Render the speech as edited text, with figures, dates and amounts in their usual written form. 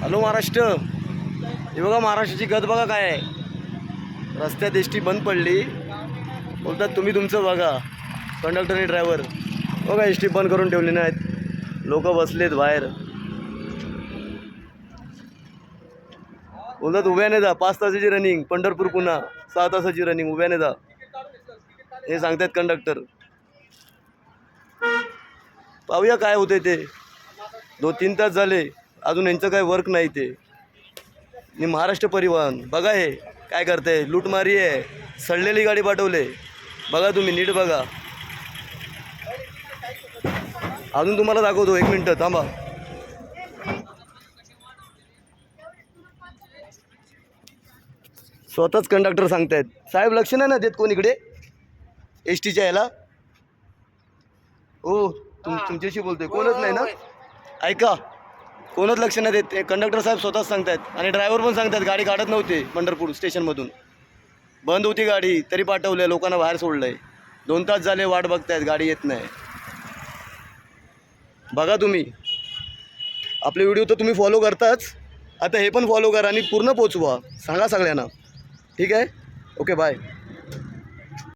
Hello Maharashtra, हे बघा महाराष्ट्राची गत बघा काय आहे. रस्त्यात एस टी बंद पडली, बोलतात तुम्ही तुमचं बघा. कंडक्टर आणि ड्रायव्हर बघा एस टी बंद करून ठेवली नाहीत, लोक बसलेत बाहेर. बोलतात उभ्याने जा, 5 तासाची रनिंग, पंढरपूर पुन्हा 6 तासाची रनिंग, उभ्याने जा हे सांगतात कंडक्टर. पाहूया काय होते ते. 2-3 तास झाले अजून यांचं काय वर्क नाही ते. आणि महाराष्ट्र परिवहन बघा हे काय करते, लूटमारी आहे. सडलेली गाडी पाठवले बघा, तुम्ही नीट बघा. अजून तुम्हाला दाखवतो, 1 मिनटं थांबा. स्वतःच कंडक्टर सांगतायत, साहेब लक्ष नाही ना देत कोण इकडे एस टीच्या याला. हो तुमच्याशी बोलतोय, कोणच नाही ना. ऐका, कोणच लक्ष नाही देत. कंडक्टर साहेब स्वतःच सांगतायत आणि ड्रायव्हर पण सांगतात गाडी काढत नव्हते. पंढरपूर स्टेशनमधून बंद होती गाडी, तरी पाठवलं, लोकांना बाहेर सोडलंय. 2 तास झाले वाट बघतायत, गाडी येत नाही. बघा तुम्ही, आपले व्हिडिओ तर तुम्ही फॉलो करताच, आता हे पण फॉलो करा आणि पूर्ण पोचवा, सांगा सगळ्यांना. ठीक आहे, ओके बाय.